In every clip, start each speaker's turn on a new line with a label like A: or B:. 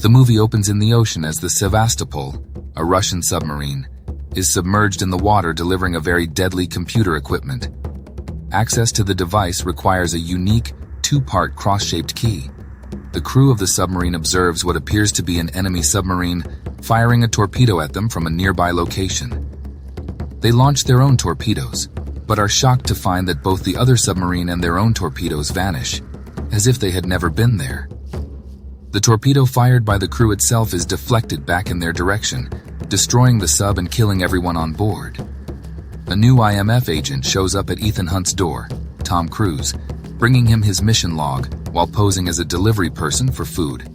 A: The movie opens in the ocean as the Sevastopol, a Russian submarine, is submerged in the water, delivering a very deadly computer equipment. Access to the device requires a unique, two-part cross-shaped key. The crew of the submarine observes what appears to be an enemy submarine firing a torpedo at them from a nearby location. They launch their own torpedoes, but are shocked to find that both the other submarine and their own torpedoes vanish, as if they had never been there. The torpedo fired by the crew itself is deflected back in their direction, destroying the sub and killing everyone on board. A new IMF agent shows up at Ethan Hunt's door, Tom Cruise, bringing him his mission log while posing as a delivery person for food.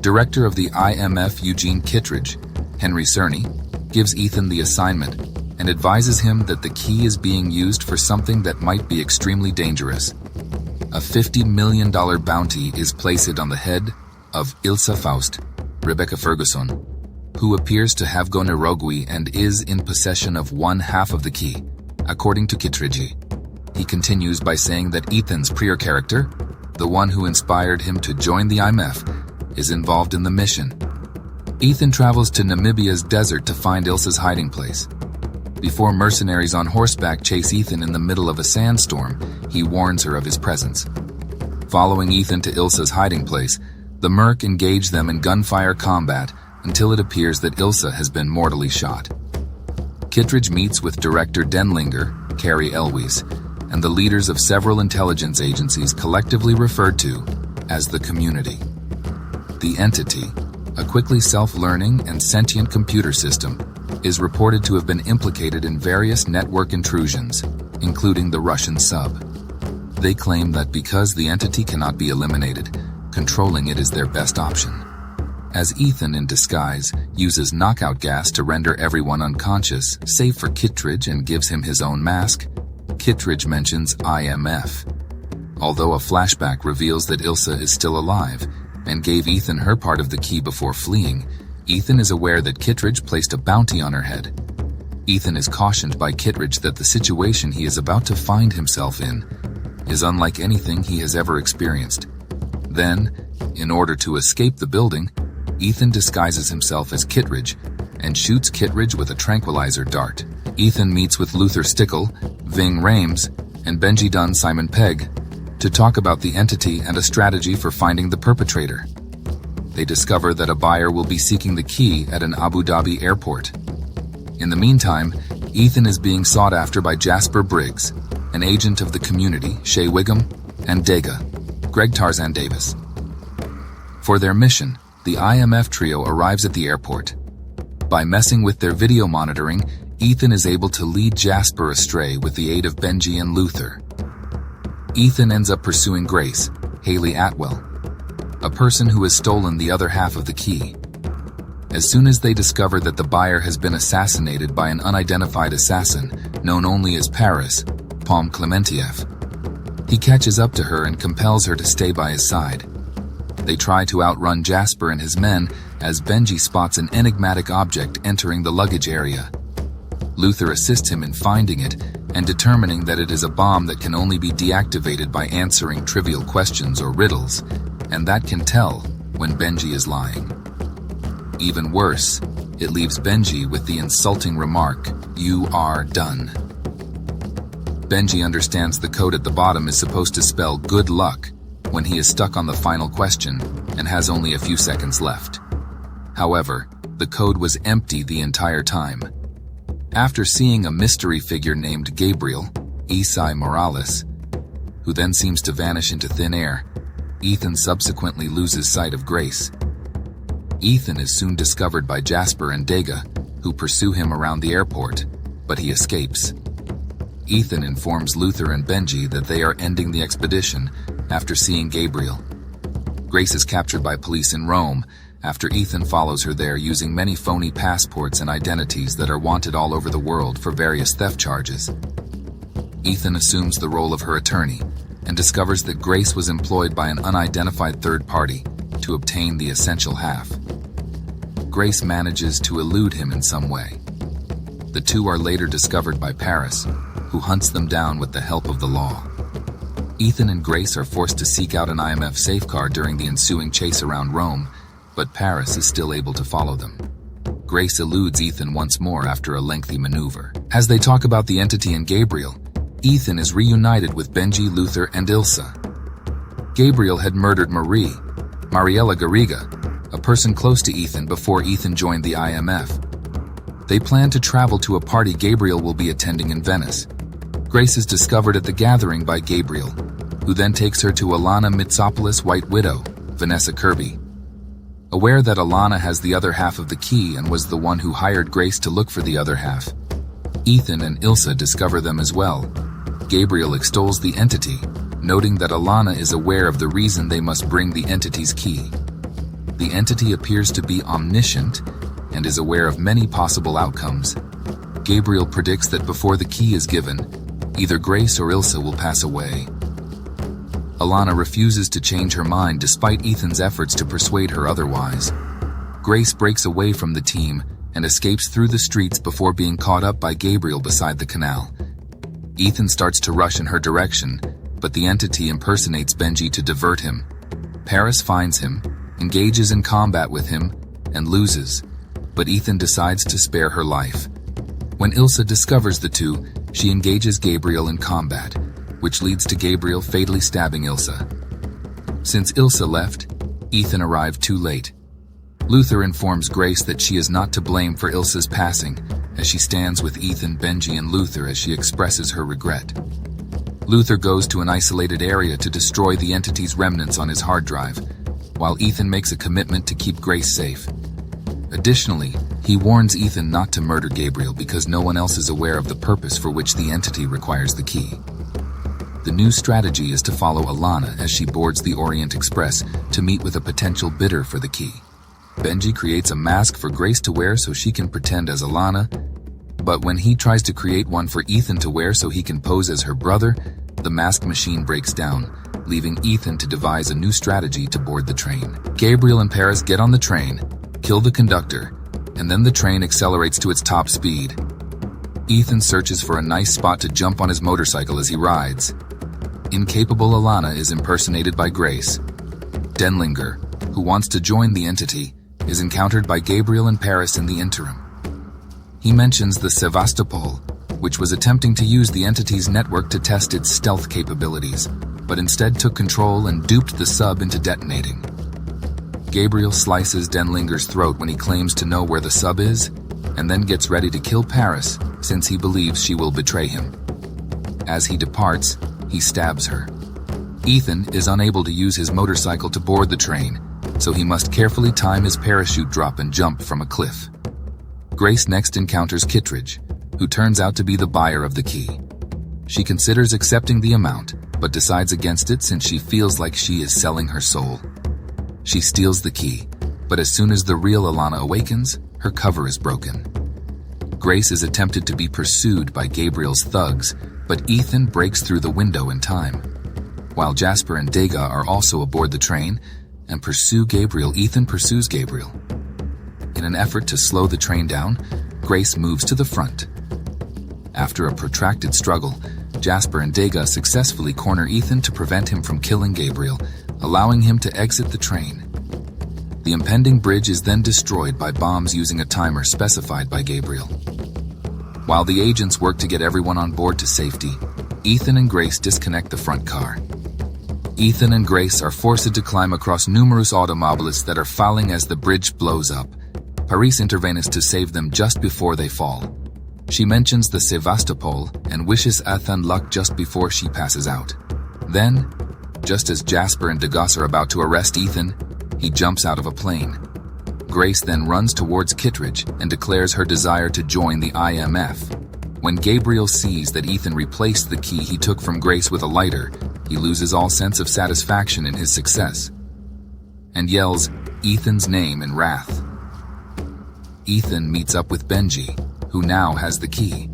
A: Director of the IMF Eugene Kittredge, Henry Cerny, gives Ethan the assignment and advises him that the key is being used for something that might be extremely dangerous. A $50 million bounty is placed on the head of Ilsa Faust, Rebecca Ferguson, who appears to have gone rogue and is in possession of one half of the key, according to Kittredge. He continues by saying that Ethan's prior character, the one who inspired him to join the IMF, is involved in the mission. Ethan travels to Namibia's desert to find Ilsa's hiding place. Before mercenaries on horseback chase Ethan in the middle of a sandstorm, he warns her of his presence. Following Ethan to Ilsa's hiding place, the Merc engage them in gunfire combat until it appears that Ilsa has been mortally shot. Kittredge meets with director Denlinger, Carrie Elwes, and the leaders of several intelligence agencies collectively referred to as the Community. The Entity, a quickly self-learning and sentient computer system, is reported to have been implicated in various network intrusions, including the Russian sub. They claim that because the entity cannot be eliminated, controlling it is their best option. As Ethan, in disguise, uses knockout gas to render everyone unconscious, save for Kittredge, and gives him his own mask, Kittredge mentions IMF. Although a flashback reveals that Ilsa is still alive and gave Ethan her part of the key before fleeing, Ethan is aware that Kittredge placed a bounty on her head. Ethan is cautioned by Kittredge that the situation he is about to find himself in is unlike anything he has ever experienced. Then, in order to escape the building, Ethan disguises himself as Kittredge and shoots Kittredge with a tranquilizer dart. Ethan meets with Luther Stickle, Ving Rhames, and Benji Dunn Simon Pegg to talk about the entity and a strategy for finding the perpetrator. They discover that a buyer will be seeking the key at an Abu Dhabi airport. In the meantime, Ethan is being sought after by Jasper Briggs, an agent of the Community, Shea Wiggum, and Dega, Greg Tarzan Davis. For their mission, the IMF trio arrives at the airport. By messing with their video monitoring, Ethan is able to lead Jasper astray with the aid of Benji and Luther. Ethan ends up pursuing Grace, Haley Atwell, a person who has stolen the other half of the key. As soon as they discover that the buyer has been assassinated by an unidentified assassin known only as Paris, Palm Clementieff, he catches up to her and compels her to stay by his side. They try to outrun Jasper and his men as Benji spots an enigmatic object entering the luggage area. Luther assists him in finding it and determining that it is a bomb that can only be deactivated by answering trivial questions or riddles, and that can tell when Benji is lying. Even worse, it leaves Benji with the insulting remark, "You are done." Benji understands the code at the bottom is supposed to spell good luck when he is stuck on the final question and has only a few seconds left. However, the code was empty the entire time. After seeing a mystery figure named Gabriel, Isai Morales, who then seems to vanish into thin air, Ethan subsequently loses sight of Grace. Ethan is soon discovered by Jasper and Dega, who pursue him around the airport, but he escapes. Ethan informs Luther and Benji that they are ending the expedition after seeing Gabriel. Grace is captured by police in Rome after Ethan follows her there using many phony passports and identities that are wanted all over the world for various theft charges. Ethan assumes the role of her attorney and discovers that Grace was employed by an unidentified third party to obtain the essential half. Grace manages to elude him in some way. The two are later discovered by Paris, who hunts them down with the help of the law. Ethan and Grace are forced to seek out an IMF safeguard during the ensuing chase around Rome, but Paris is still able to follow them. Grace eludes Ethan once more after a lengthy maneuver. As they talk about the entity and Gabriel, Ethan is reunited with Benji, Luther, and Ilsa. Gabriel had murdered Mariella Garriga, a person close to Ethan, before Ethan joined the IMF. They plan to travel to a party Gabriel will be attending in Venice. Grace is discovered at the gathering by Gabriel, who then takes her to Alana Mitsopoulos' White Widow, Vanessa Kirby. Aware that Alana has the other half of the key and was the one who hired Grace to look for the other half, Ethan and Ilsa discover them as well. Gabriel extols the entity, noting that Alana is aware of the reason they must bring the entity's key. The entity appears to be omniscient and is aware of many possible outcomes. Gabriel predicts that before the key is given, either Grace or Ilsa will pass away. Alana refuses to change her mind despite Ethan's efforts to persuade her otherwise. Grace breaks away from the team and escapes through the streets before being caught up by Gabriel beside the canal. Ethan starts to rush in her direction, but the entity impersonates Benji to divert him. Paris finds him, engages in combat with him, and loses, but Ethan decides to spare her life. When Ilsa discovers the two, she engages Gabriel in combat, which leads to Gabriel fatally stabbing Ilsa. Since Ilsa left, Ethan arrived too late. Luther informs Grace that she is not to blame for Ilsa's passing, as she stands with Ethan, Benji, and Luther as she expresses her regret. Luther goes to an isolated area to destroy the entity's remnants on his hard drive, while Ethan makes a commitment to keep Grace safe. Additionally, he warns Ethan not to murder Gabriel because no one else is aware of the purpose for which the entity requires the key. The new strategy is to follow Alana as she boards the Orient Express to meet with a potential bidder for the key. Benji creates a mask for Grace to wear so she can pretend as Alana, but when he tries to create one for Ethan to wear so he can pose as her brother, the mask machine breaks down, leaving Ethan to devise a new strategy to board the train. Gabriel and Paris get on the train, kill the conductor, and then the train accelerates to its top speed. Ethan searches for a nice spot to jump on his motorcycle as he rides. Incapable Alana is impersonated by Grace. Denlinger, who wants to join the entity, is encountered by Gabriel and Paris in the interim. He mentions the Sevastopol, which was attempting to use the entity's network to test its stealth capabilities, but instead took control and duped the sub into detonating. Gabriel slices Denlinger's throat when he claims to know where the sub is, and then gets ready to kill Paris since he believes she will betray him. As he departs, he stabs her. Ethan is unable to use his motorcycle to board the train, so he must carefully time his parachute drop and jump from a cliff. Grace next encounters Kittredge, who turns out to be the buyer of the key. She considers accepting the amount, but decides against it since she feels like she is selling her soul. She steals the key, but as soon as the real Alana awakens, her cover is broken. Grace is attempted to be pursued by Gabriel's thugs, but Ethan breaks through the window in time. While Jasper and Dega are also aboard the train and pursue Gabriel, Ethan pursues Gabriel. In an effort to slow the train down, Grace moves to the front. After a protracted struggle, Jasper and Dega successfully corner Ethan to prevent him from killing Gabriel, allowing him to exit the train. The impending bridge is then destroyed by bombs using a timer specified by Gabriel. While the agents work to get everyone on board to safety, Ethan and Grace disconnect the front car. Ethan and Grace are forced to climb across numerous automobilists that are falling as the bridge blows up. Paris intervenes to save them just before they fall. She mentions the Sevastopol and wishes Ethan luck just before she passes out. Then, just as Jasper and Degas are about to arrest Ethan, he jumps out of a plane. Grace then runs towards Kittredge and declares her desire to join the IMF. When Gabriel sees that Ethan replaced the key he took from Grace with a lighter, he loses all sense of satisfaction in his success and yells Ethan's name in wrath. Ethan meets up with Benji, who now has the key.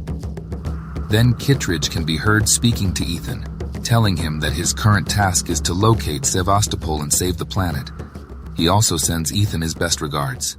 A: Then Kittredge can be heard speaking to Ethan, telling him that his current task is to locate Sevastopol and save the planet. He also sends Ethan his best regards.